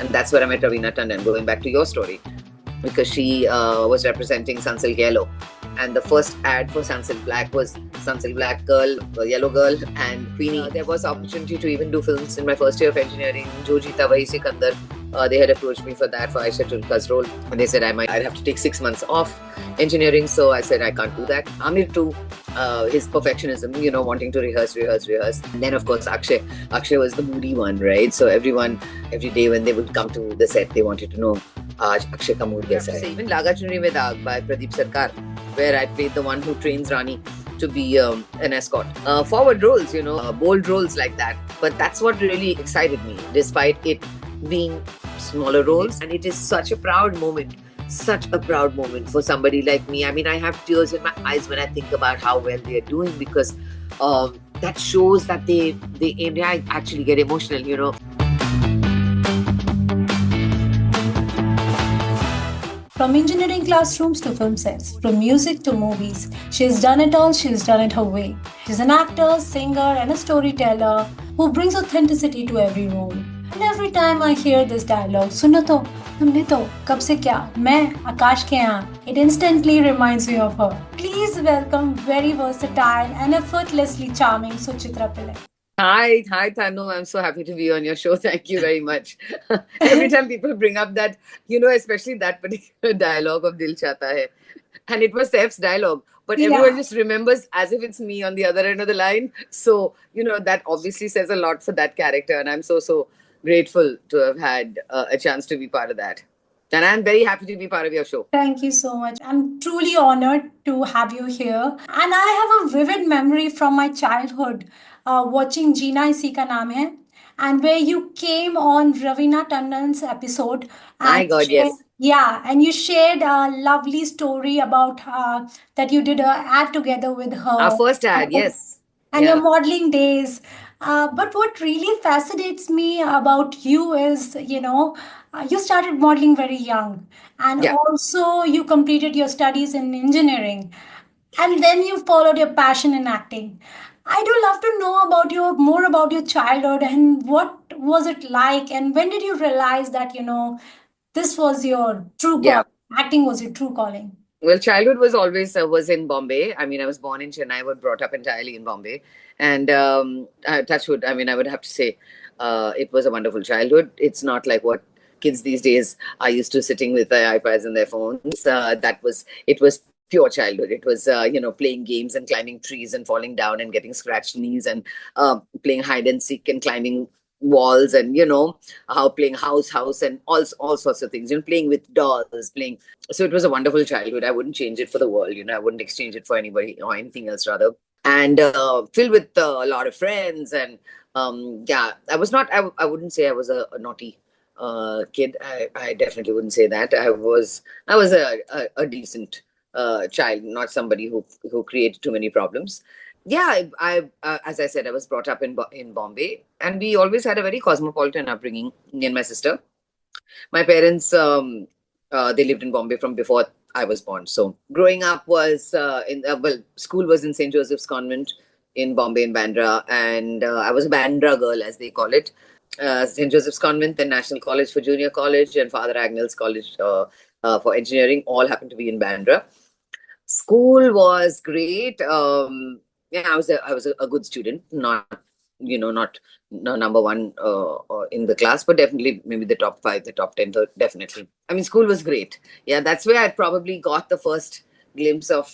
And that's where I met Raveena Tandon, going back to your story, because she was representing Sunsilk Yellow. And the first ad for Sunsilk Black was Sunsilk Black Girl, Yellow Girl and Queenie. There was opportunity to even do films in my first year of engineering. Jo Jeeta Wahi Sikandar. They had approached me for that, for Aisha Chulka's role. And they said I'd have to take 6 months off engineering. So I said I can't do that. Aamir too, his perfectionism, wanting to rehearse. And then of course Akshay was the moody one, right? So everyone, every day when they would come to the set, they wanted to know, Akshay ka mood kaisa hai? Even Laga, Chunari mein Daag by Pratibha Sarkar, where I played the one who trains Rani to be an escort. Forward roles, bold roles like that. But that's what really excited me, despite it being smaller roles. And it is such a proud moment for somebody like me. I mean, I have tears in my eyes when I think about how well they are doing, because that shows that they aim. I actually get emotional, From engineering classrooms to film sets, from music to movies, she's done it all, she's done it her way. She's an actor, singer and a storyteller who brings authenticity to every role. And every time I hear this dialogue, सुनो तो, तुमने तो, कब से क्या, मैं, आकाश के यहाँ, it instantly reminds me of her. Please welcome very versatile and effortlessly charming Suchitra Pillai. Hi, Tandon. I'm so happy to be on your show. Thank you very much. Every time people bring up that, especially that particular dialogue of Dil Chahta Hai, and it was Saif's dialogue, but everyone just remembers as if it's me on the other end of the line. So, that obviously says a lot for that character, and I'm so grateful to have had a chance to be part of that. And I'm very happy to be part of your show. Thank you so much. I'm truly honored to have you here. And I have a vivid memory from my childhood watching Jeena Isi Ka Naam Hai, and where you came on Raveena Tandon's episode. My God, yes. Yeah, and you shared a lovely story about that you did an ad together with her. Our first ad, yes. And your modeling days. But what really fascinates me about you is, you started modeling very young, and also you completed your studies in engineering, and then you followed your passion in acting. I do love to know more about your childhood, and what was it like, and when did you realize that, this was your true calling, acting was your true calling? Well, childhood was always was in Bombay. I mean, I was born in Chennai, but brought up entirely in Bombay. And touchwood, I mean, I would have to say it was a wonderful childhood. It's not like what kids these days are used to, sitting with their iPads and their phones. It was pure childhood. It was, playing games and climbing trees and falling down and getting scratched knees, and playing hide and seek and climbing walls, and how playing house and all sorts of things, playing with dolls, so it was a wonderful childhood. I wouldn't change it for the world. I wouldn't exchange it for anybody or anything else, rather. And filled with a lot of friends. And I was not, I wouldn't say I was a naughty kid. I definitely wouldn't say that. I was a decent child, not somebody who created too many problems. Yeah, I as I said, I was brought up in Bombay, and we always had a very cosmopolitan upbringing, me and my sister. My parents, they lived in Bombay from before I was born. So growing up was school was in St. Joseph's Convent in Bombay, in Bandra, and I was a Bandra girl, as they call it. St. Joseph's Convent, then National College for Junior College, and Father Agnell's College for Engineering, all happened to be in Bandra. School was great. I was a good student, not number one in the class, but definitely maybe the top 5, the top 10, definitely. I mean, school was great. Yeah, that's where I probably got the first glimpse of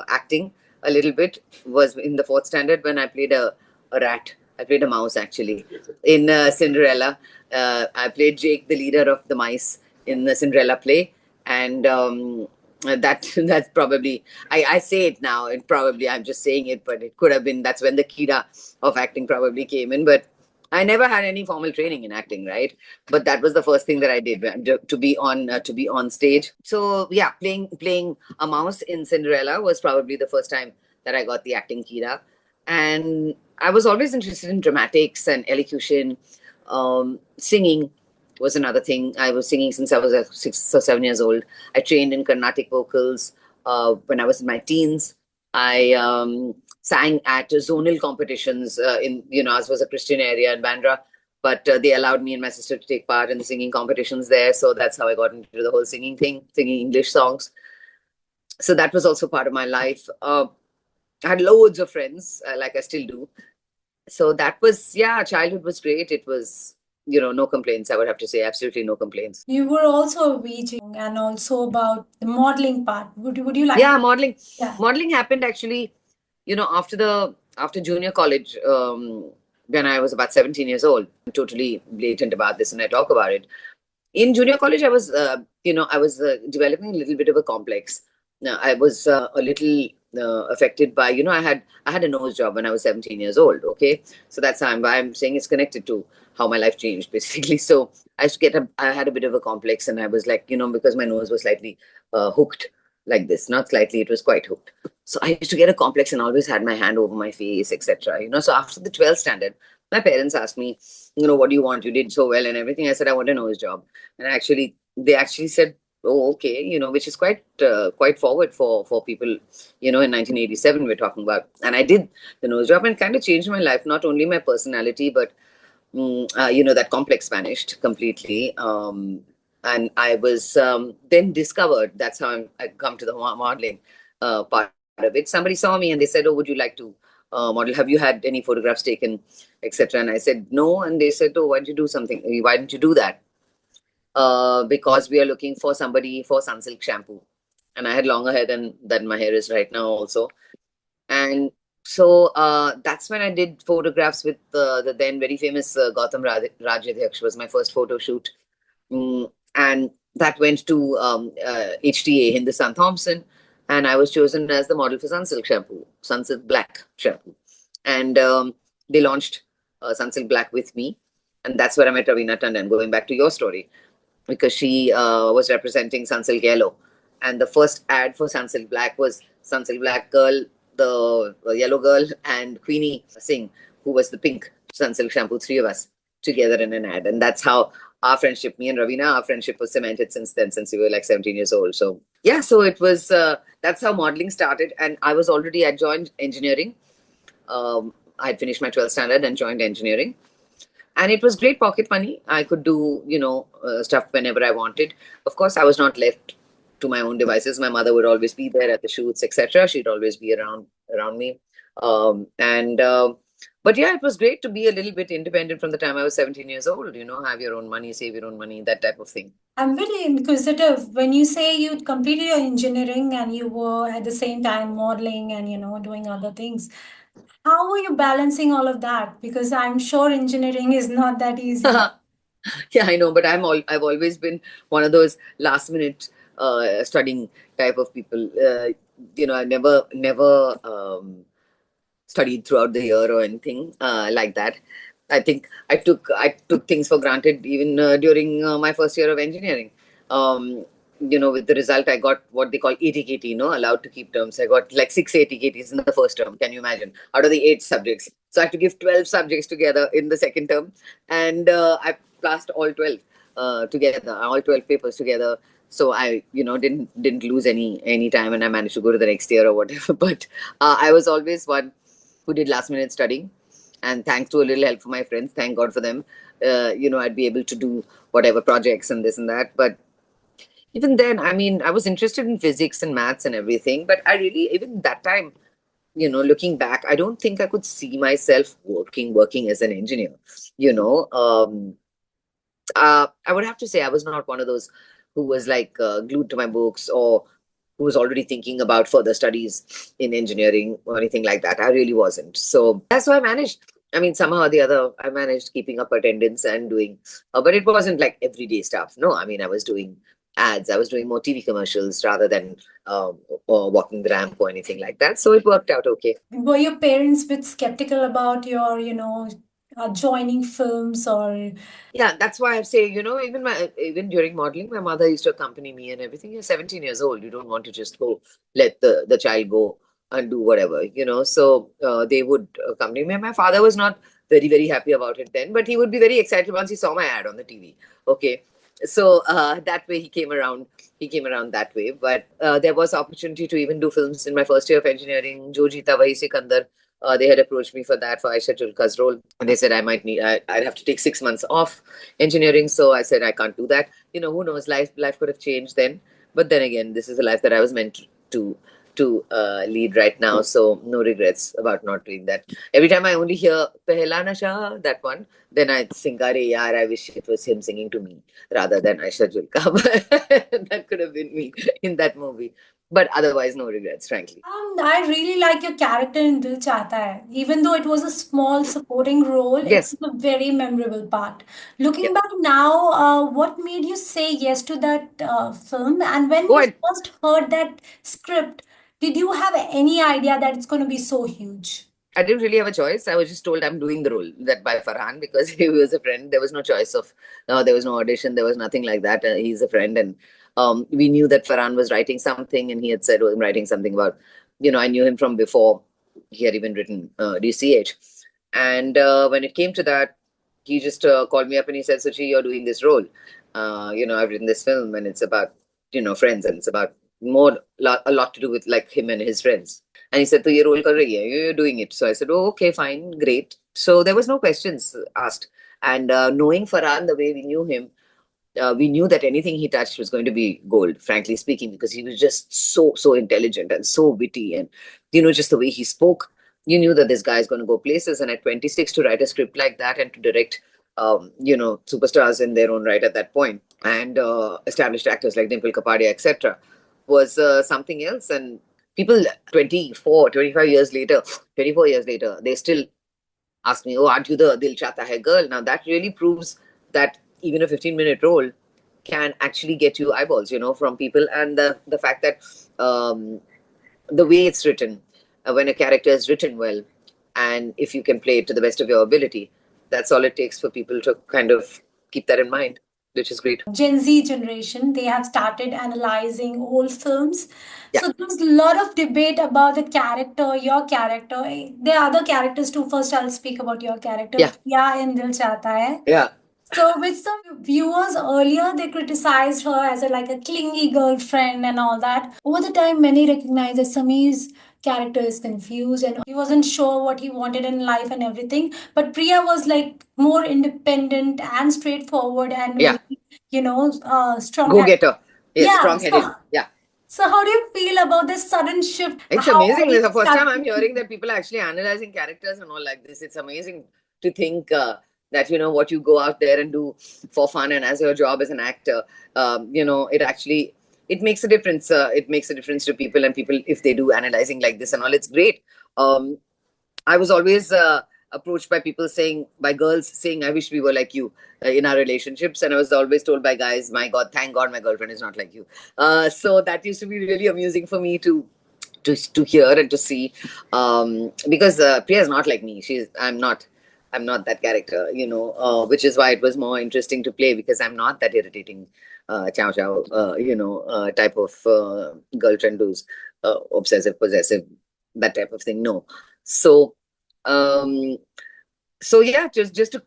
acting a little bit, was in the 4th standard, when I played a rat. I played a mouse, actually, in Cinderella. I played Jake, the leader of the mice in the Cinderella play. And that's probably, I say it now, and probably I'm just saying it, but it could have been, that's when the kira of acting probably came in. But I never had any formal training in acting, right? But that was the first thing that I did, to be on stage. So yeah, playing a mouse in Cinderella was probably the first time that I got the acting kira. And I was always interested in dramatics and elocution. Singing was another thing. I was singing since I was 6 or 7 years old. I trained in Carnatic vocals when I was in my teens. I sang at zonal competitions I was a Christian area in Bandra, but they allowed me and my sister to take part in the singing competitions there. So that's how I got into the whole singing thing, singing English songs. So that was also part of my life. I had loads of friends, like I still do. So that was, yeah, childhood was great. It was, no complaints, I would have to say. Absolutely no complaints. You were also a VJ and also about the modeling part. Would you like Yeah, to? modeling. Yeah. Modeling happened actually, after junior college, when I was about 17 years old. I'm totally blatant about this and I talk about it. In junior college, I was, developing a little bit of a complex. Now, I was a little affected by, I had a nose job when I was 17 years old. Okay, so that's how why I'm saying it's connected to how my life changed, basically. So I had a bit of a complex, and I was like, because my nose was slightly hooked like this, not slightly, it was quite hooked. So I used to get a complex and always had my hand over my face, etc. So after the 12th standard, my parents asked me, what do you want? You did so well and everything. I said, I want a nose job. And they actually said, oh, okay, which is quite forward for people, in 1987 we're talking about. And I did the nose job and kind of changed my life, not only my personality, but that complex vanished completely. And I was then discovered. That's how I come to the modeling part of it. Somebody saw me and they said, "Oh, would you like to model? Have you had any photographs taken, etc.?" And I said, "No." And they said, "Oh, why don't you do something? Why don't you do that?" Because we are looking for somebody for Sunsilk shampoo, and I had longer hair than my hair is right now, also. And so that's when I did photographs with the then very famous Gautam Rajadhyaksh was my first photo shoot. And that went to HTA, Hindustan Thompson, and I was chosen as the model for Sunsilk shampoo, Sunsilk Black shampoo. And they launched Sunsilk Black with me. And that's where I met Raveena Tandon, going back to your story, because she was representing Sunsilk Yellow. And the first ad for Sunsilk Black was Sunsilk Black girl, the yellow girl, and Queenie Singh, who was the pink Sunsilk shampoo, three of us together in an ad. And that's how our friendship, me and Raveena, our friendship was cemented since then, since we were like 17 years old. So, yeah, so it was, that's how modeling started. And I joined engineering. I'd finished my 12th standard and joined engineering. And it was great pocket money. I could do, stuff whenever I wanted. Of course, I was not left to my own devices. My mother would always be there at the shoots, etc. She'd always be around me. But yeah, it was great to be a little bit independent from the time I was 17 years old. Have your own money, save your own money, that type of thing. I'm very inquisitive. When you say you completed your engineering and you were at the same time modeling and doing other things, how were you balancing all of that? Because I'm sure engineering is not that easy. Yeah, I know, but I've always been one of those last minute studying type of people. I never studied throughout the year or anything like that. I think I took things for granted even during my first year of engineering. With the result, I got what they call ATKT, allowed to keep terms. I got like 6 ATKTs in the first term. Can you imagine? Out of the 8 subjects. So I had to give 12 subjects together in the second term. And I passed all 12 together, all 12 papers together. So I, didn't lose any time, and I managed to go to the next year or whatever. But I was always one who did last minute studying, and thanks to a little help from my friends, thank God for them, I'd be able to do whatever projects and this and that. But even then, I mean, I was interested in physics and maths and everything, but I really, even that time, looking back, I don't think I could see myself working as an engineer. You know, I would have to say I was not one of those who was like glued to my books, or who was already thinking about further studies in engineering or anything like that. I really wasn't. So that's how I managed. I mean, somehow or the other, I managed keeping up attendance and doing, but it wasn't like everyday stuff. No, I mean, I was doing ads. I was doing more TV commercials rather than or walking the ramp or anything like that. So it worked out okay. Were your parents a bit skeptical about your, joining films or? Yeah, that's why I say, even during modeling, my mother used to accompany me and everything. You're 17 years old. You don't want to just go let the child go and do whatever, So they would accompany me. My father was not very, very happy about it then, but he would be very excited once he saw my ad on the TV. Okay. So that way he came around. He came around that way. But there was opportunity to even do films in my first year of engineering. Jo Jeeta Wahi Sikandar They had approached me for that, for Aisha Julka's role. And they said I'd have to take 6 months off engineering. So I said, I can't do that. Who knows? Life could have changed then. But then again, this is the life that I was meant to lead right now. So no regrets about not doing that. Every time I only hear Pehla Nasha, that one, then I think, Are yaar, I wish it was him singing to me rather than Aisha Julka. That could have been me in that movie. But otherwise, no regrets, frankly. I really like your character in Dil Chahta Hai. Even though it was a small supporting role, it Yes. was a very memorable part. Yeah. Looking back now, what made you say yes to that film? And when Oh, you first heard that script, did you have any idea that it's going to be so huge? I didn't really have a choice. I was just told I'm doing the role that by Farhan because he was a friend. There was no choice of, no, there was no audition. There was nothing like that. He's a friend. And we knew that Farhan was writing something and he had said, oh, I'm writing something about, I knew him from before he had even written DCH. And when it came to that, he just called me up and he said, Suchi, you're doing this role. I've written this film and it's about, friends and it's about a lot to do with like him and his friends. And he said, तो ये role कर रही है, you're doing it. So I said, oh, okay, fine, great. So there was no questions asked. And knowing Farhan the way we knew him, we knew that anything he touched was going to be gold, frankly speaking, because he was just so intelligent and so witty. And, just the way he spoke, you knew that this guy is going to go places. And at 26, to write a script like that and to direct, superstars in their own right at that point, and established actors like Dimple Kapadia, etc., was something else. And people 25 years later, 24 years later, they still ask me, oh, aren't you the Dil Chahta Hai girl? Now that really proves that even a 15-minute role can actually get you eyeballs, from people. And the fact that the way it's written, when a character is written well, and if you can play it to the best of your ability, that's all it takes for people to kind of keep that in mind, which is great. Gen Z generation, they have started analyzing old films. Yeah. So there's a lot of debate about the character, your character. There are other characters too. First, I'll speak about your character, Yeah. Piya in Dil Chahta Hai. Yeah. So, with some viewers earlier, they criticized her as like a clingy girlfriend and all that. Over the time, many recognized that Sameer's character is confused and he wasn't sure what he wanted in life and everything. But Priya was like more independent and straightforward and Yeah. very, strong. Go getter. Yes, Yeah. strong headed. Yeah. So, how do you feel about this sudden shift? It's How amazing. It's the audience first time started I'm hearing that people are actually analyzing characters and all like this. It's amazing to think that, what you go out there and do for fun and as your job as an actor, it makes a difference. It makes a difference to people, and people, if they do analyzing like this and all, it's great. I was always approached by by girls saying, I wish we were like you in our relationships. And I was always told by guys, my God, thank God my girlfriend is not like you. So that used to be really amusing for me to hear and to see, because Priya is not like me. I'm not that character, which is why it was more interesting to play, because I'm not that irritating chow chow, type of girlfriend who's obsessive, possessive, that type of thing. No. So, yeah, just to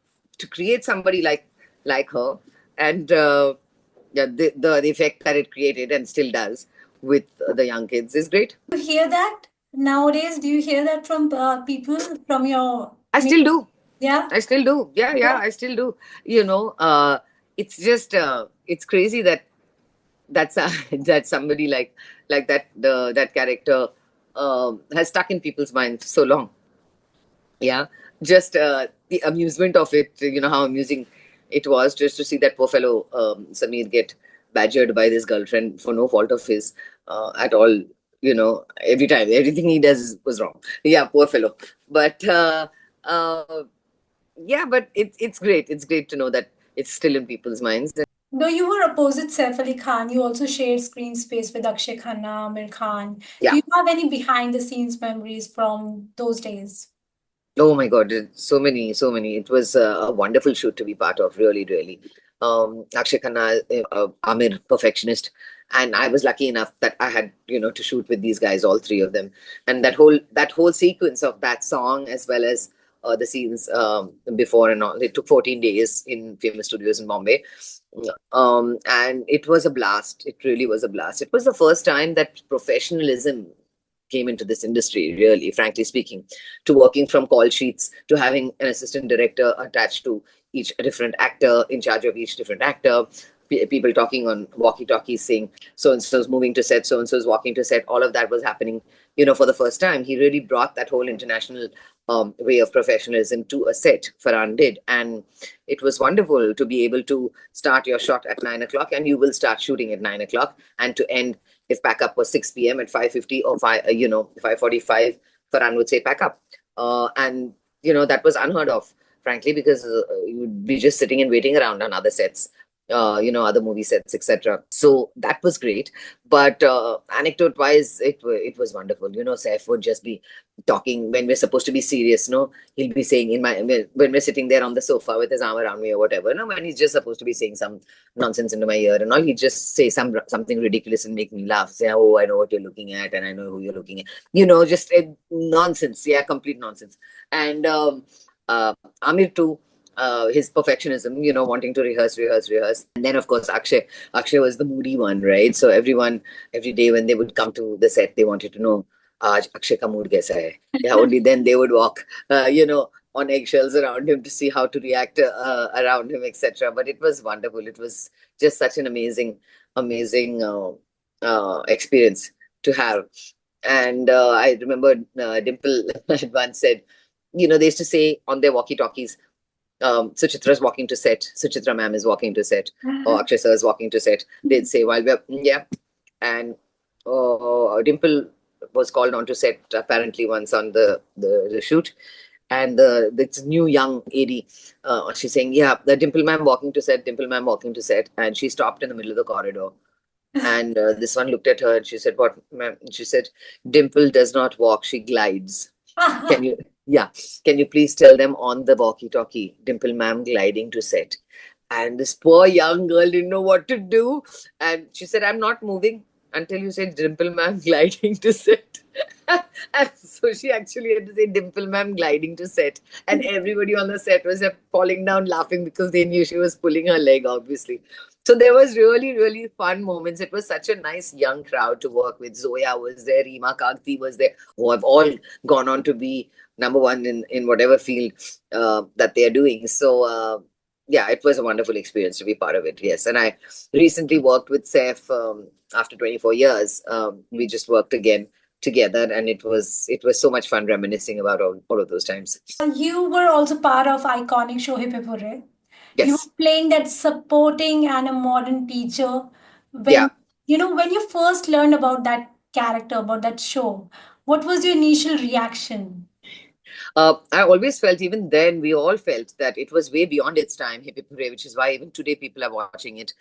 create somebody like her, and yeah, the effect that it created and still does with the young kids is great. you hear that nowadays? Do you hear that from people from your? I still do. Yeah. I still do. Yeah, I still do. It's just it's crazy that that's that somebody like that character has stuck in people's minds so long. Yeah, just the amusement of it. How amusing it was just to see that poor fellow Sameer get badgered by this girlfriend for no fault of his at all. Every time everything he does was wrong. Yeah, poor fellow. But yeah, but it's great. It's great to know that it's still in people's minds. Though you were opposite Saif Ali Khan, you also shared screen space with Akshay Khanna, Aamir Khan. Yeah. Do you have any behind the scenes memories from those days? Oh my God, so many, so many. It was a wonderful shoot to be part of, really, really. Akshay Khanna, Aamir, perfectionist. And I was lucky enough that I had, to shoot with these guys, all three of them. And that whole sequence of that song, as well as the scenes before and all, it took 14 days in famous studios in Bombay. And it was a blast. It really was a blast. It was the first time that professionalism came into this industry, really, frankly speaking, to working from call sheets, to having an assistant director attached to each different actor, in charge of each different actor, people talking on walkie-talkies saying, so-and-so's moving to set, so-and-so's walking to set, all of that was happening, for the first time. He really brought that whole international way of professionalism to a set, Farhan did. And it was wonderful to be able to start your shot at 9 o'clock, and you will start shooting at 9 o'clock, and to end, if pack up was 6 p.m. at 5:50 or 5:45, Farhan would say pack up. And, that was unheard of, frankly, because you would be just sitting and waiting around on other sets. Other movie sets, etc. So that was great. But anecdote-wise, it was wonderful. Saif would just be talking when we're supposed to be serious. No, he'll be saying when we're sitting there on the sofa with his arm around me or whatever. No, when he's just supposed to be saying some nonsense into my ear and all, he'd just say something ridiculous and make me laugh. Say, "Oh, I know what you're looking at, and I know who you're looking at." Just nonsense. Yeah, complete nonsense. And Aamir too. His perfectionism, wanting to rehearse. And then, of course, Akshay was the moody one, right? So everyone, every day when they would come to the set, they wanted to know, Aaj Akshay ka mood kaisa hai? Yeah, only then they would walk, on eggshells around him to see how to react around him, etc. But it was wonderful. It was just such an amazing experience to have. And I remember Dimple had once said, they used to say on their walkie-talkies, Suchitra's walking to set, Suchitra ma'am is walking to set, or Akshay sir is walking to set. They'd say while we're, yeah. And Dimple was called on to set apparently once on the shoot. And this new young AD, she's saying, yeah, the Dimple ma'am walking to set, Dimple ma'am walking to set. And she stopped in the middle of the corridor. And this one looked at her and she said, what, ma'am? She said, Dimple does not walk, she glides. Can you please tell them on the walkie-talkie, Dimple ma'am gliding to set? And this poor young girl didn't know what to do. And she said, I'm not moving until you say Dimple ma'am gliding to set. And so she actually had to say Dimple ma'am gliding to set. And everybody on the set was falling down laughing because they knew she was pulling her leg, obviously. So there was really, really fun moments. It was such a nice young crowd to work with. Zoya was there, Reema Kagti was there, who have all gone on to be number one in whatever field that they are doing. So yeah, it was a wonderful experience to be part of it. Yes, and I recently worked with Saif after 24 years. We just worked again together, and it was so much fun reminiscing about all of those times. You were also part of iconic show Hip Hurray. You were Yes. playing that supporting and a modern teacher. Yeah. When you first learned about that character, about that show, what was your initial reaction? I always felt, even then, we all felt that it was way beyond its time, Hip Hurray, which is why even today people are watching it.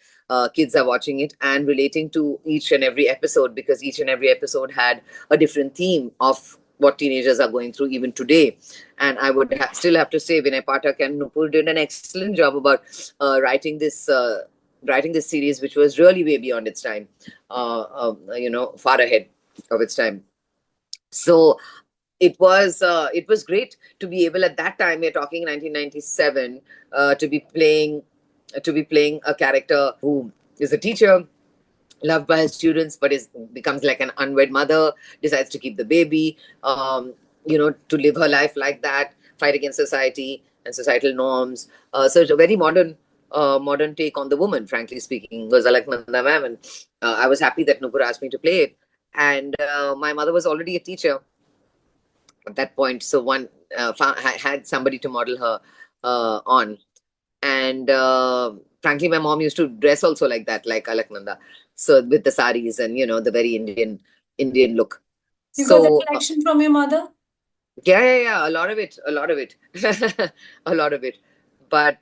Kids are watching it and relating to each and every episode, because each and every episode had a different theme of what teenagers are going through even today. And I would still have to say, Vinay Pathak and Nupur did an excellent job about writing this series, which was really way beyond its time, far ahead of its time. So it was great to be able, at that time, we're talking 1997, to be playing a character who is a teacher, loved by his students, but becomes like an unwed mother, decides to keep the baby, to live her life like that, fight against society and societal norms. So it's a very modern take on the woman, frankly speaking, was Alaknanda ma'am. And I was happy that Nupur asked me to play it. And my mother was already a teacher at that point, so one had somebody to model her on. And frankly, my mom used to dress also like that, like Alaknanda, so with the saris and the very Indian look. You got the So direction from your mother? yeah, a lot of it a lot of it. But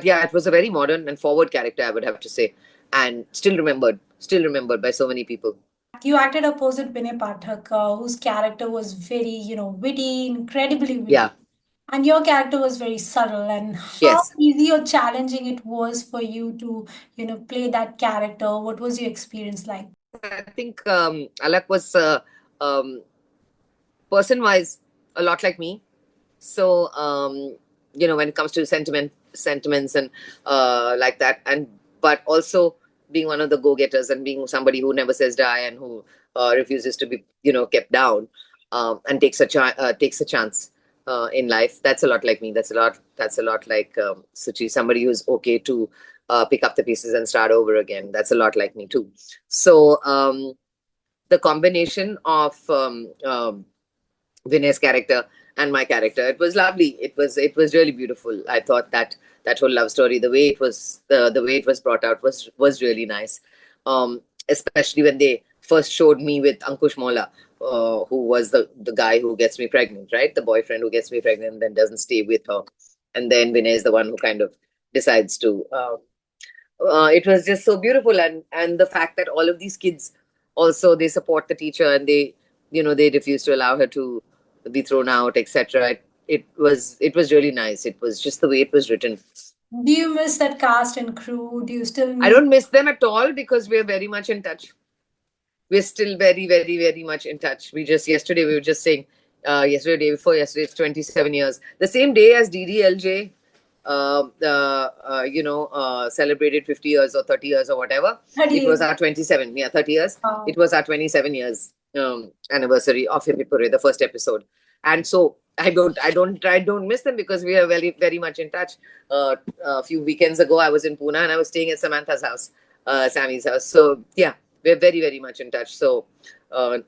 yeah, it was a very modern and forward character, I would have to say, and still remembered by so many people. You acted opposite Vinay Pathak, whose character was very, witty, incredibly witty. Yeah. And your character was very subtle. And how Yes. easy or challenging it was for you to, play that character? What was your experience like? I think Alak was person-wise a lot like me. So when it comes to sentiments and like that, and but also being one of the go-getters and being somebody who never says die, and who refuses to be, kept down, and takes a chance in life. That's a lot like me. That's a lot like Suchi, somebody who's okay to pick up the pieces and start over again. That's a lot like me too. So the combination of Vinay's character and my character, it was lovely. It was really beautiful. I thought that whole love story, the way it was brought out was really nice. Especially when they first showed me with Ankush Mola, who was the guy who gets me pregnant, right? The boyfriend who gets me pregnant and then doesn't stay with her, and then Vinay is the one who kind of decides to. It was just so beautiful, and the fact that all of these kids also they support the teacher, and they refuse to allow her to be thrown out, etc. It was really nice. It was just the way it was written. Do you miss that cast and crew? Do you still I miss? don't miss them at all because we're very much in touch. We're still very, very, very much in touch. We were just saying, yesterday, day before yesterday, it's 27 years. The same day as DDLJ, celebrated 50 years or 30 years or whatever. It 38. was our 27, yeah, 30 years. Wow. It was our 27 years anniversary of Hip Hurray, the first episode. And so I don't miss them because we are very, very much in touch. A few weekends ago, I was in Pune and I was staying at Samantha's house, Sammy's house. So yeah, we're very, very much in touch. So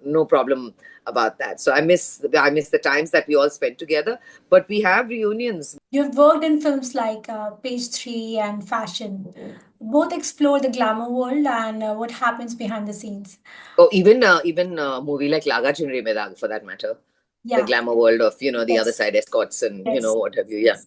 no problem about that. So I miss the times that we all spent together. But we have reunions. You've worked in films like Page 3 and Fashion. Both explore the glamour world and what happens behind the scenes. Oh, even movie like Laga Chunari Mein Daag, for that matter. The Yeah. glamour world of the other Yes. side escorts and Yes. what have you. Yeah.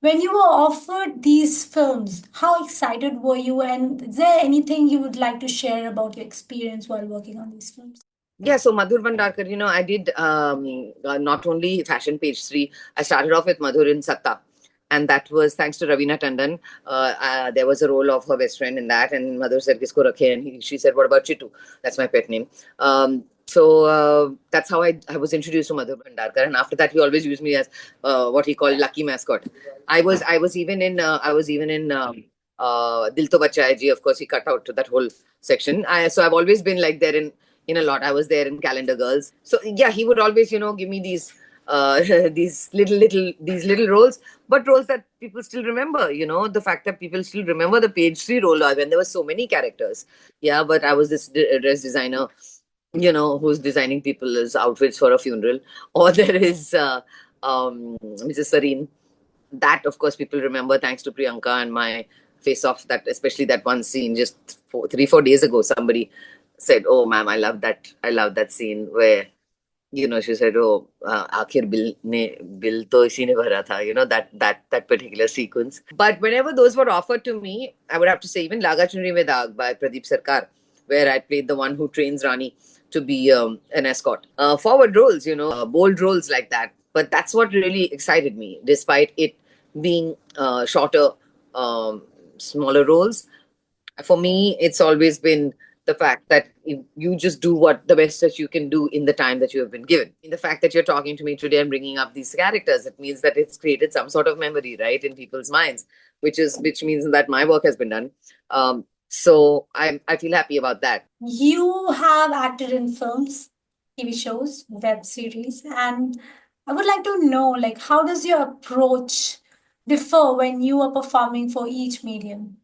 When you were offered these films, how excited were you? And is there anything you would like to share about your experience while working on these films? Yeah, so Madhur Bhandarkar, I did not only Fashion Page 3, I started off with Madhur in Satta. And that was thanks to Raveena Tandon. There was a role of her best friend in that. And Madhur said, Kisko rakhe? And she said, what about Chitu? That's my pet name. So that's how I was introduced to Madhur Bhandarkar. And after that, he always used me as what he called lucky mascot. I was even in Dil To Bachcha Hai Ji. Of course, he cut out that whole section. So I've always been like there in a lot. I was there in Calendar Girls. So yeah, he would always, give me these these little roles, but roles that people still remember. The fact that people still remember the Page 3 role when there were so many characters. Yeah, but I was this dress designer, who's designing people's outfits for a funeral, or there is Mrs. Sareen. That, of course, people remember thanks to Priyanka and my face off. That especially that one scene just 3-4 days ago, somebody said, "Oh, ma'am, I love that. I love that scene where." She said, "Oh, आखिर bill तो इसी ने भरा था." That particular sequence. But whenever those were offered to me, I would have to say even Laga Chunari Mein Daag by Pradeep Sarkar, where I played the one who trains Rani to be an escort. Forward roles, bold roles like that. But that's what really excited me, despite it being shorter, smaller roles. For me, it's always been the fact that you just do what the best that you can do in the time that you have been given. In the fact that you're talking to me today and bringing up these characters, it means that it's created some sort of memory, right, in people's minds, which means that my work has been done. So I feel happy about that. You have acted in films, TV shows, web series, and I would like to know, like, how does your approach differ when you are performing for each medium?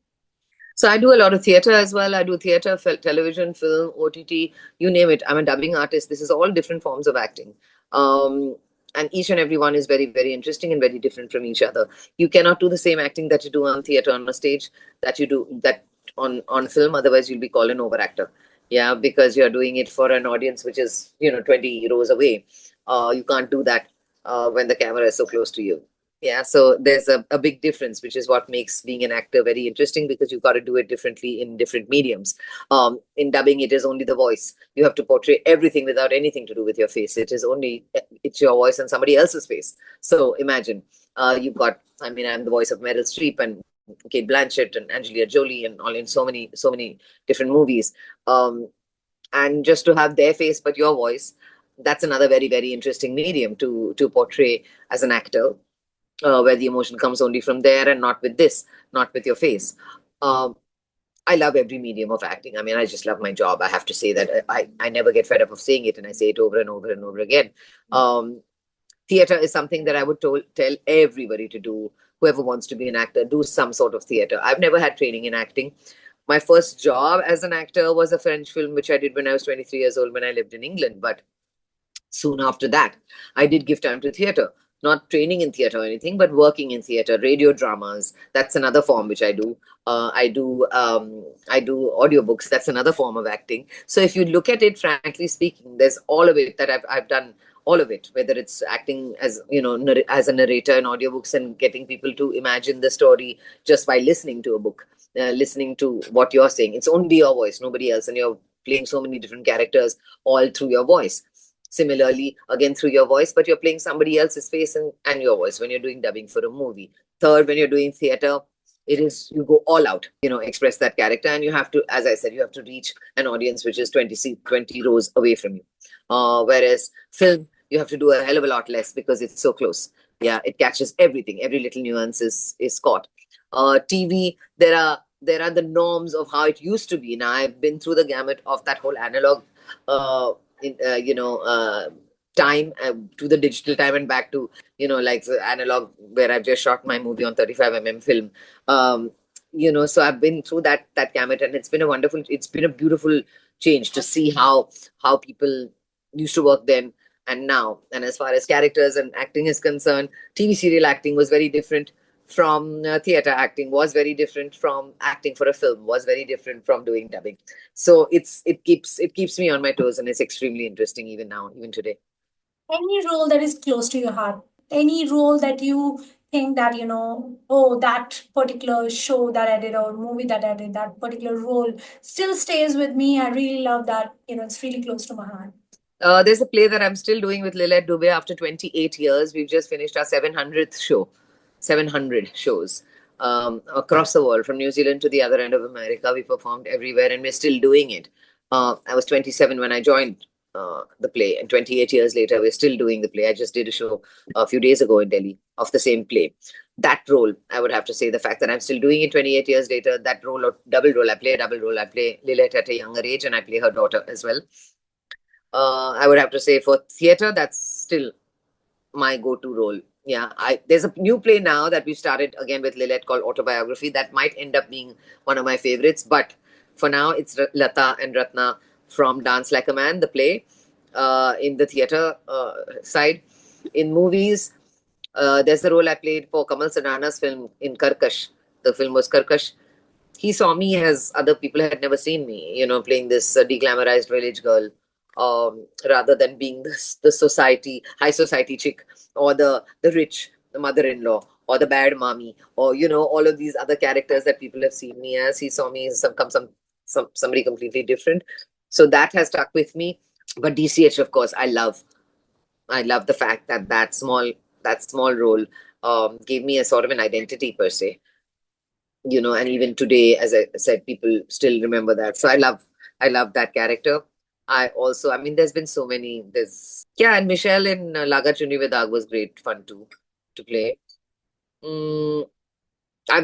So I do a lot of theater as well. I do theater, television, film, OTT, you name it. I'm a dubbing artist. This is all different forms of acting. And each and every one is very, very interesting and very different from each other. You cannot do the same acting that you do on theater on a stage that you do that on film. Otherwise, you'll be called an overactor. Yeah, because you're doing it for an audience which is 20 rows away. You can't do that when the camera is so close to you. Yeah, so there's a big difference, which is what makes being an actor very interesting because you've got to do it differently in different mediums. In dubbing, it is only the voice. You have to portray everything without anything to do with your face. It's your voice and somebody else's face. So imagine I'm the voice of Meryl Streep and Kate Blanchett and Angelina Jolie and all in so many different movies. And just to have their face but your voice, that's another very, very interesting medium to portray as an actor. Where the emotion comes only from there and not with your face. Um, I love every medium of acting. I mean, I just love my job. I have to say that I never get fed up of saying it, and I say it over and over and over again. Um, Theater is something that I would tell everybody to do. Whoever wants to be an actor, do some sort of theater. I've never had training in acting. My first job as an actor was a French film, which I did when I was 23 years old when I lived in England. But soon after that, I did give time to theater. Not training in theater or anything, but working in theater, radio dramas. That's another form which I do. I do audiobooks. That's another form of acting. So if you look at it, frankly speaking, there's all of it that I've done. All of it, whether it's acting as as a narrator in audiobooks and getting people to imagine the story just by listening to a book, listening to what you're saying. It's only your voice, nobody else, and you're playing so many different characters all through your voice. Similarly, again through your voice, but you're playing somebody else's face and your voice when you're doing dubbing for a movie. Third, when you're doing theater, it is you go all out, express that character, and you have to, as I said, you have to reach an audience which is 20 rows away from you. Whereas film, you have to do a hell of a lot less because it's so close. Yeah, it catches everything. Every little nuance is caught. TV, there are the norms of how it used to be. Now I've been through the gamut of that whole analog uh, in, time to the digital time and back to like the analog where I've just shot my movie on 35 film. Um, so I've been through that gamut, and it's been a beautiful change to see how people used to work then and now. And as far as characters and acting is concerned, TV serial acting was very different from theater acting, was very different from acting for a film, was very different from doing dubbing. So it keeps me on my toes, and it's extremely interesting even now, even today. Any role that is close to your heart, any role that you think that, oh, that particular show that I did or movie that I did, that particular role still stays with me. I really love that. It's really close to my heart. There's a play that I'm still doing with Lilette Dubey after 28 years. We've just finished our 700th show, 700 shows across the world, from New Zealand to the other end of America. We performed everywhere, and we're still doing it. I was 27 when I joined the play, and 28 years later, we're still doing the play. I just did a show a few days ago in Delhi of the same play. That role, I would have to say, the fact that I'm still doing it 28 years later, that role or double role, I play a double role. I play Lilette at a younger age, and I play her daughter as well. I would have to say for theater, that's still my go-to role. Yeah, there's a new play now that we've started again with Lilette called Autobiography. That might end up being one of my favorites, but for now it's Lata and Ratna from Dance Like a Man, the play, in the theater side. In movies, there's the role I played for Kamal Sadhana's film in Karkash. The film was Karkash. He saw me as other people had never seen me, playing this deglamorized village girl, rather than being the society, high society chick, or the rich, the mother-in-law, or the bad mommy, or all of these other characters that people have seen me as. He saw me as somebody completely different. So that has stuck with me. But DCH, of course, I love the fact that that small role gave me a sort of an identity per se, and even today, as I said, people still remember that. So I love that character. I mean, there's been so many. Yeah, and Michelle in Laga Chunari with Daag was great fun to play. Mm,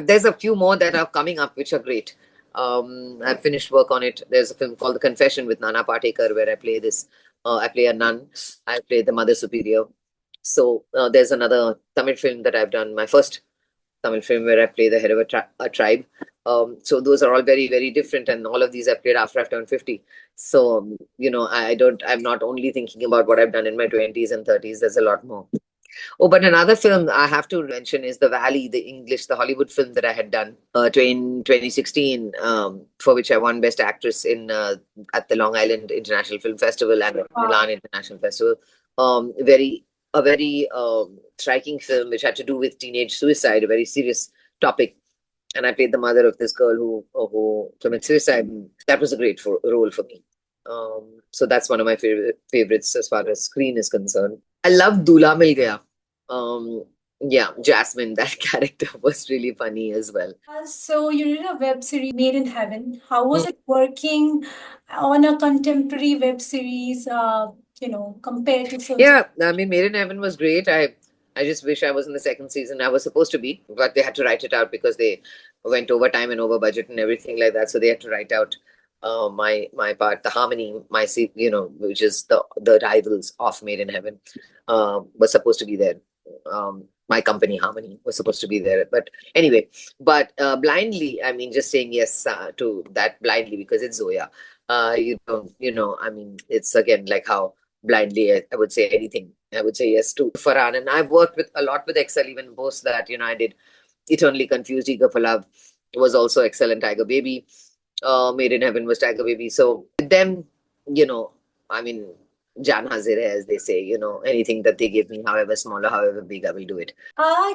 there's a few more that are coming up which are great. I've finished work on it. There's a film called The Confession with Nana Patekar where I play this. I play a nun. I play the Mother Superior. So there's another Tamil film that I've done. My first Tamil film where I play the head of a tribe. So those are all very, very different, and all of these I've played after I've turned 50. So I'm not only thinking about what I've done in my 20s and 30s. There's a lot more. Oh, but another film I have to mention is The Valley, the Hollywood film that I had done in 2016, for which I won Best Actress at the Long Island International Film Festival and the Milan International Festival. Very a very striking film which had to do with teenage suicide, a very serious topic. And I played the mother of this girl who committed suicide. That was a great role for me. So that's one of my favorites as far as screen is concerned. I love Dula Mil Gaya. Yeah, Jasmine, that character was really funny as well. So you did a web series Made in Heaven. How was it working on a contemporary web series, compared to films? Yeah, I mean, Made in Heaven was great. I just wish I was in the second season. I was supposed to be, but they had to write it out because they went over time and over budget and everything like that. So they had to write out my part, the harmony, which is the rivals of Made in Heaven, was supposed to be there. My company Harmony was supposed to be there, but anyway, but blindly, I mean, just saying yes to that blindly because it's Zoya. You don't, I mean, it's again like how blindly I would say anything. I would say yes to Farhan, and I've worked with a lot with Excel even post that. I did Eternally Confused, Eager for Love was also Excel and Tiger Baby. Made in Heaven was Tiger Baby. So with them, you know, I mean, Jan Hazir hai, as they say, anything that they give me, however small or however big, I will do it.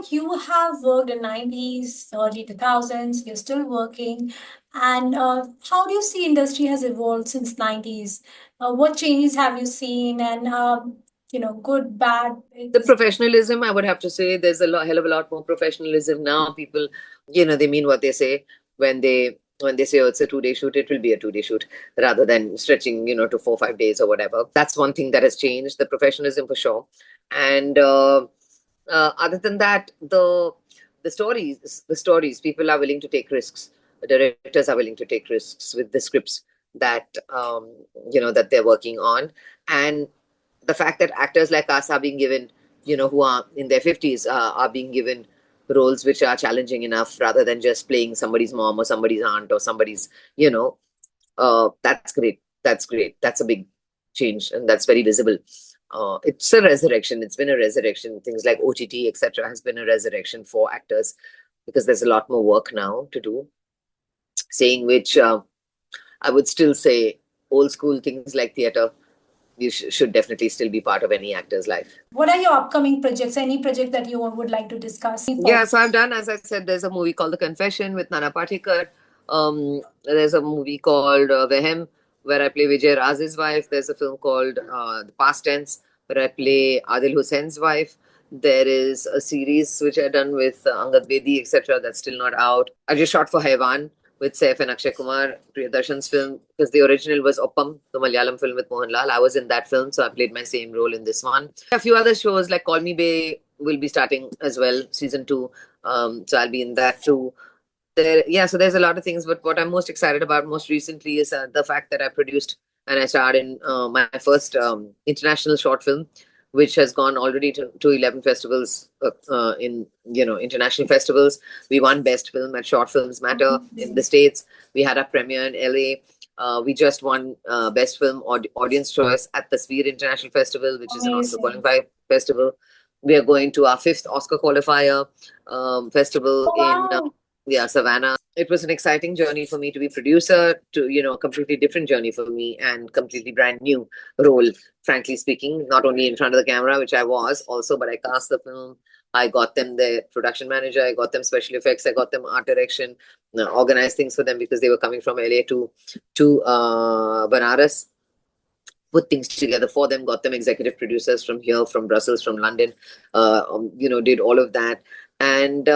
You have worked in 90s, early 2000s, you're still working. And how do you see industry has evolved since 90s? What changes have you seen and good, bad? The professionalism, I would have to say, there's hell of a lot more professionalism now. People, they mean what they say when they say, oh, it's a 2-day shoot, it will be a 2-day shoot rather than stretching, to 4 or 5 days or whatever. That's one thing that has changed, the professionalism for sure. And other than that, the stories, people are willing to take risks. The directors are willing to take risks with the scripts that that they're working on, and the fact that actors like us are being given, who are in their 50s, are being given roles which are challenging enough rather than just playing somebody's mom or somebody's aunt or somebody's, that's great. That's great. That's a big change, and that's very visible. It's a resurrection. It's been a resurrection. Things like OTT, etc., has been a resurrection for actors because there's a lot more work now to do. Saying which, I would still say old school things like theater should definitely still be part of any actor's life. What are your upcoming projects? Any project that you would like to discuss? Yeah, so I've done, as I said, there's a movie called The Confession with Nana Patekar. There's a movie called Vehem, where I play Vijay Raz's wife. There's a film called The Past Tense, where I play Adil Hussein's wife. There is a series which I've done with Angad Bedi, etc. That's still not out. I just shot for Haiwan with Saif and Akshay Kumar, Priyadarshan's film, because the original was Oppam, the Malayalam film with Mohanlal. I was in that film, so I played my same role in this one. A few other shows like Call Me Bay will be starting as well, season 2. So I'll be in that too. So there's a lot of things, but what I'm most excited about most recently is the fact that I produced and I starred in my first international short film, which has gone already to 11 festivals in international festivals. We won Best Film at Short Films Matter in the States. We had our premiere in LA. We just won Best Film Audience Choice at the Sphere International Festival, which is an Oscar qualifier festival. We are going to our 5th Oscar qualifier festival in Savannah. It was an exciting journey for me to be producer, to a completely different journey for me and completely brand new role, frankly speaking, not only in front of the camera, which I was also, but I cast the film. I got them the production manager, I got them special effects, I got them art direction, organized things for them because they were coming from LA to Banaras, put things together for them, got them executive producers from here, from Brussels, from London, did all of that. And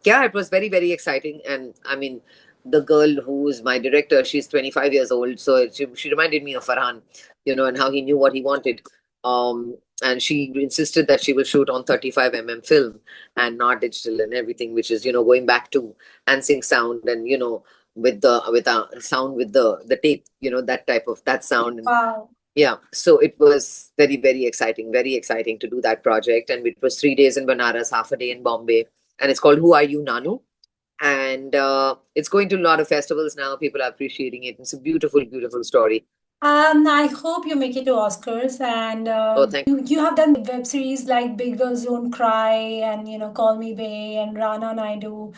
yeah, it was very, very exciting. And I mean, the girl who's my director, she's 25 years old. So she reminded me of Farhan, and how he knew what he wanted. And she insisted that she will shoot on 35 film and not digital and everything, which is, going back to NSYNC sound and, with the sound with the tape, that type of that sound. Wow. Yeah, so it was very, very exciting to do that project. And it was 3 days in Banaras, half a day in Bombay. And it's called Who Are You, Nanu? And it's going to a lot of festivals now. People are appreciating it. It's a beautiful, beautiful story. I hope you make it to Oscars. And Oh, thank you have done web series like Big Girls Don't Cry and Call Me Bay and Rana Naidu.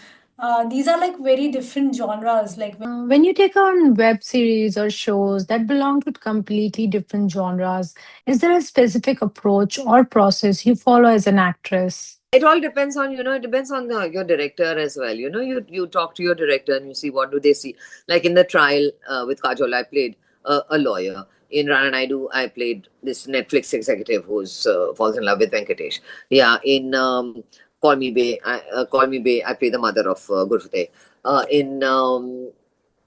These are like very different genres. Like When you take on web series or shows that belong to completely different genres, is there a specific approach or process you follow as an actress? It all depends on, it depends on your director as well. You talk to your director and you see what do they see. Like in the trial with Kajol, I played a lawyer. In Rana Naidu, I played this Netflix executive who's falls in love with Venkatesh. Yeah, in Call Me Bay, I play the mother of Gurfate. In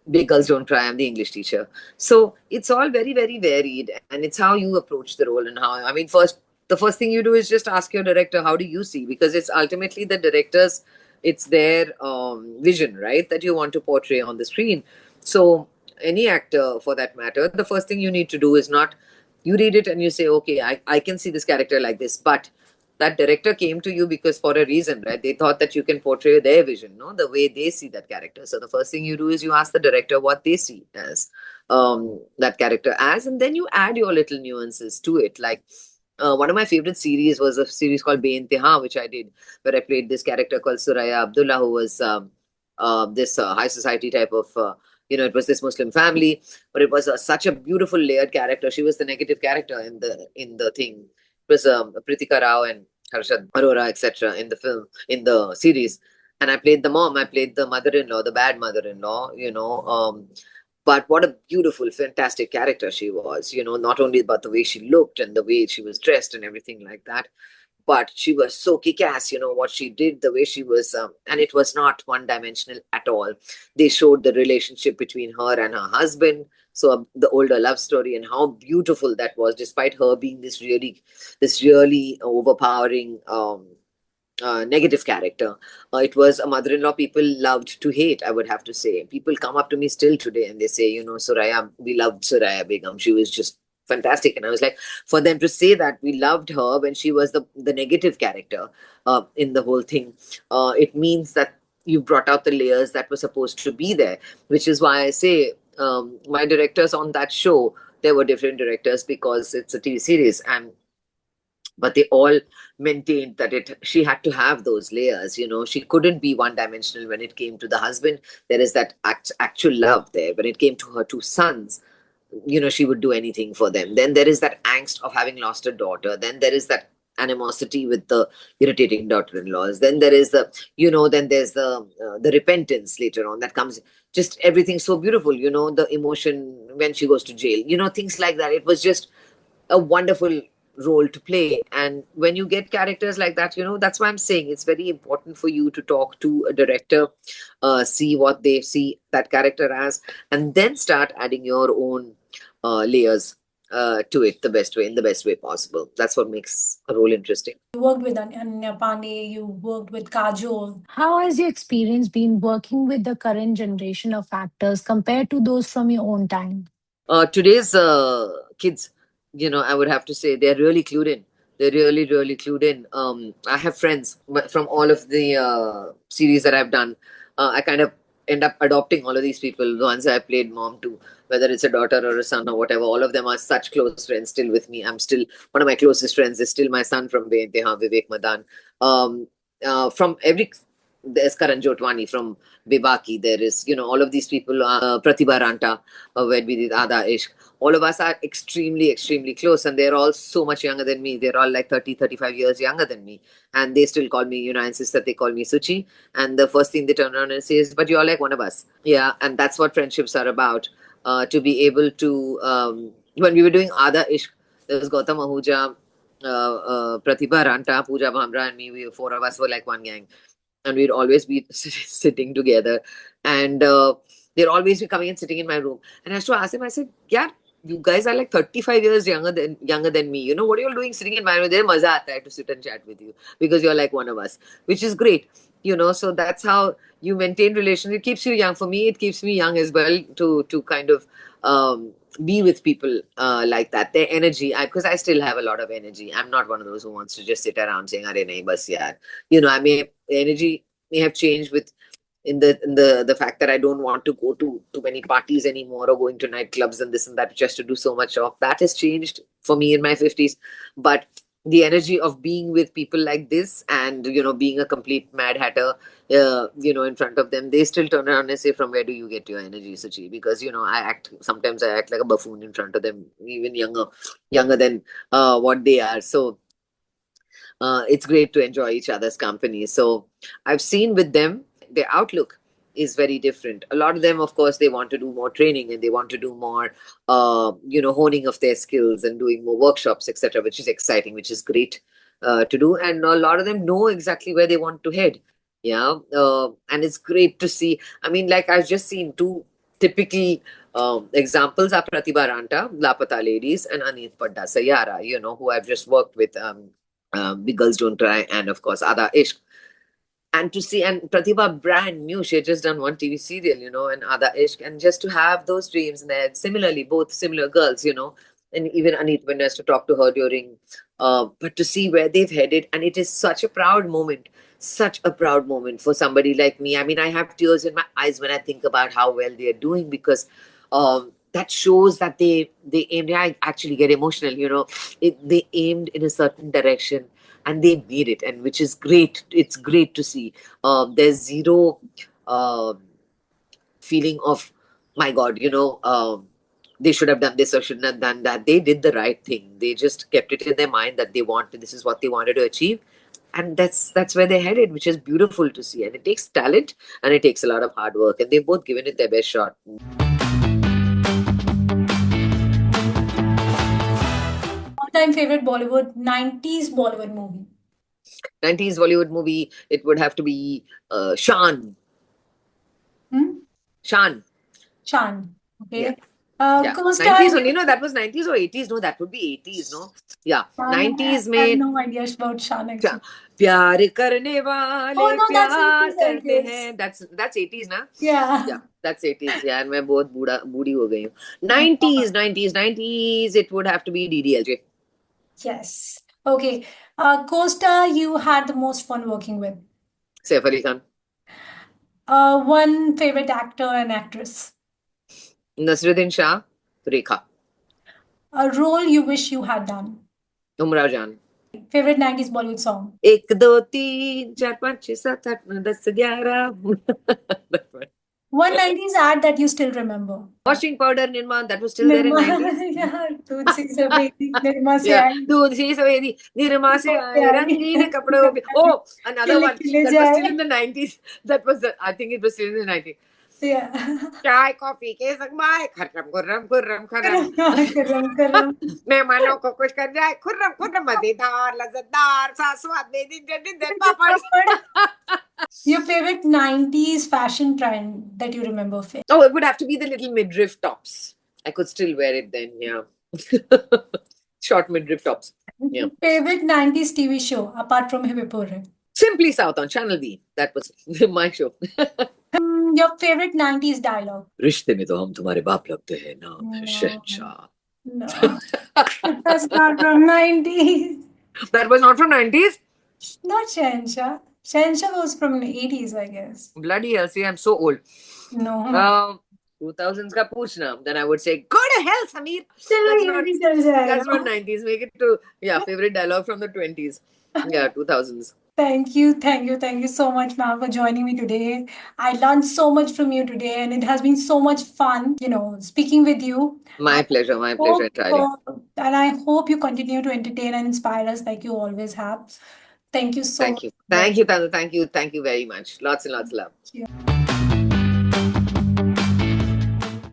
Big Girls Don't Cry, I'm the English teacher. So it's all very, very varied, and it's how you approach the role and how. I mean, first the first thing you do is just ask your director, how do you see? Because it's ultimately the director's, it's their vision, right, that you want to portray on the screen. So any actor for that matter, the first thing you need to do is not, you read it and you say, okay, I can see this character like this, but that director came to you because for a reason, right? They thought that you can portray their vision, no, the way they see that character. So the first thing you do is you ask the director what they see as that character as, and then you add your little nuances to it. Like one of my favorite series was a series called Be-Inteha, which I did, where I played this character called Suraya Abdullah, who was this high society type of, it was this Muslim family, but it was such a beautiful layered character. She was the negative character in the thing. It was Pritika Rao and Harshad Arora, etc. in the film, in the series. And I played the mom, I played the mother-in-law, the bad mother-in-law, but what a beautiful, fantastic character she was, not only about the way she looked and the way she was dressed and everything like that, but she was so kick-ass, what she did, the way she was, and it was not one-dimensional at all. They showed the relationship between her and her husband, so the older love story, and how beautiful that was, despite her being this really overpowering negative character. It was a mother-in-law people loved to hate, I would have to say. People come up to me still today and they say, Suraya, we loved Suraya Begum. She was just fantastic. And I was like, for them to say that we loved her when she was the negative character in the whole thing, it means that you brought out the layers that were supposed to be there, which is why I say my directors on that show, there were different directors because it's a TV series, and but they all maintained that she had to have those layers. She couldn't be one dimensional. When it came to the husband, there is that actual love there. When it came to her two sons, she would do anything for them. Then there is that angst of having lost a daughter. Then there is that animosity with the irritating daughter-in-laws. Then there is then there's the repentance later on that comes. Just everything so beautiful. The emotion when she goes to jail. Things like that. It was just a wonderful role to play. And when you get characters like that, that's why I'm saying it's very important for you to talk to a director, see what they see that character as, and then start adding your own layers to it in the best way possible. That's what makes a role interesting. You worked with Ananya Pandey, you worked with Kajol. How has your experience been working with the current generation of actors compared to those from your own time? Today's kids, I would have to say they're really clued in. They're really, really clued in. I have friends from all of the series that I've done. I kind of end up adopting all of these people, the ones I played mom to, whether it's a daughter or a son or whatever. All of them are such close friends still with me. I'm still, one of my closest friends is still my son from Be-Inteha, Vivek Madan. From every, there's Karan Jotwani from Bebaki. There is, all of these people, Pratibha Ranta, where we did Aadha Ishq. All of us are extremely, extremely close, and they're all so much younger than me. They're all like 30, 35 years younger than me. And they still call me, I insist that they call me Suchi. And the first thing they turn around and say is, but you're like one of us. Yeah, and that's what friendships are about. To be able to, when we were doing Aadha Ishq, there was Gautam Ahuja, Pratibha Ranta, Pooja Bhamra, and me. Four of us were like one gang, and we'd always be sitting together, and they'd always be coming and sitting in my room. And I used to ask them, I said, yeah, you guys are like 35 years younger than me. What are you all doing sitting in my room? There maza aata hai to sit and chat with you because you're like one of us, which is great. So that's how you maintain relations. It keeps you young. For me, it keeps me young as well to kind of be with people like that. Their energy, because I still have a lot of energy. I'm not one of those who wants to just sit around saying, "Arey nahi, bas yaar." I may energy may have changed with in the fact that I don't want to go to too many parties anymore or going to nightclubs and this and that just to do so much of. That has changed for me in my 50s. But the energy of being with people like this and, being a complete mad hatter, in front of them, they still turn around and say, from where do you get your energy, Suchi? Because, sometimes I act like a buffoon in front of them, even younger than what they are. So it's great to enjoy each other's company. So I've seen with them, their outlook is very different. A lot of them, of course, they want to do more training and they want to do more, honing of their skills and doing more workshops, etc., which is exciting, which is great to do. And a lot of them know exactly where they want to head. Yeah. And it's great to see. I mean, like I've just seen two typical examples are Pratibha Ranta, Lapata Ladies, and Aneeth Sayara, who I've just worked with. Big Girls Don't Cry, and of course, Ada Ishq. And to see, and Pratibha brand new, she had just done one TV serial, and Ada Ishq, and just to have those dreams, and they're similarly both similar girls, and even Aneeth, when I used to talk to her during, but to see where they've headed, and it is such a proud moment for somebody like me. I mean, I have tears in my eyes when I think about how well they are doing, because that shows that they aimed. I actually get emotional. They aimed in a certain direction and they made it, and which is great. It's great to see. There's zero feeling of, my God, they should have done this or shouldn't have done that. They did the right thing. They just kept it in their mind that this is what they wanted to achieve. And that's where they're headed, which is beautiful to see. And it takes talent and it takes a lot of hard work. And they've both given it their best shot. All-time favorite Bollywood, 90s Bollywood movie. 90s Bollywood movie, it would have to be Shan. Shan. Shan. Okay. Yeah. Co-star 90s only, that was 90s or 80s? No, that would be 80s, no? Yeah, 90s I have में no idea about Shan actually. प्यार करने वाले Oh, no, that's प्यार 80s, I करते guess. हैं. That's 80s, na? Yeah. That's 80s. Yeah, and मैं बहुत बूढ़ी हो गई हूँ. 90s, it would have to be DDLJ. Yes. Okay. Co-star you had the most fun working with? Saif Ali Khan. One favorite actor and actress? Nasruddin Shah, Rekha. A role you wish you had done? Umrah Jan. Favorite 90s Bollywood song? 1, 2, 3, 4, 5, 6, 7, 8, 9, 10, 11. One 90s ad that you still remember? Washing powder Nirma, that was still there in 90s. Yeah, दूध से सफेदी निर्मा से Yeah, आई दूध सी सफेदी निर्मा से आए रंगीन कपड़ों पे. Oh, another one that was still in the 90s. I think it was still in the 90s. Yeah. चाय कॉफी के संग माए खर्रम खुर्रम खुर्रम खर्रम Karam. मेहमानों को खुश कर जाए खुर्रम खुर्रम मजेदार लज्जतदार सा स्वाद में दिन पापड़. Your favorite 90s fashion trend that you remember? Oh, it would have to be the little midriff tops. I could still wear it then, yeah. Short midriff tops. Yeah. Favorite 90s TV show apart from Hip Hurray? Simply South on Channel V. That was my show. Your favorite 90s dialogue? रिश्ते में तो हम तुम्हारे बाप लगते हैं, नाम है शहंशाह. No. That's not from 90s. That was not from 90s? Not Shansha. Shansha was from 80s, I guess. Bloody hell, see, I'm so old. No. 2000s का पूछना, then I would say, go to hell, Sameer. That's not 90s. Make it to, favorite dialogue from the 20s. Yeah, 2000s. Thank you so much, ma'am, for joining me today. I learned so much from you today, and it has been so much fun, speaking with you. My pleasure entirely. And I hope you continue to entertain and inspire us like you always have. Thank you so much. Thank you, Tandon. Thank you very much. Lots and lots of love. Thank you.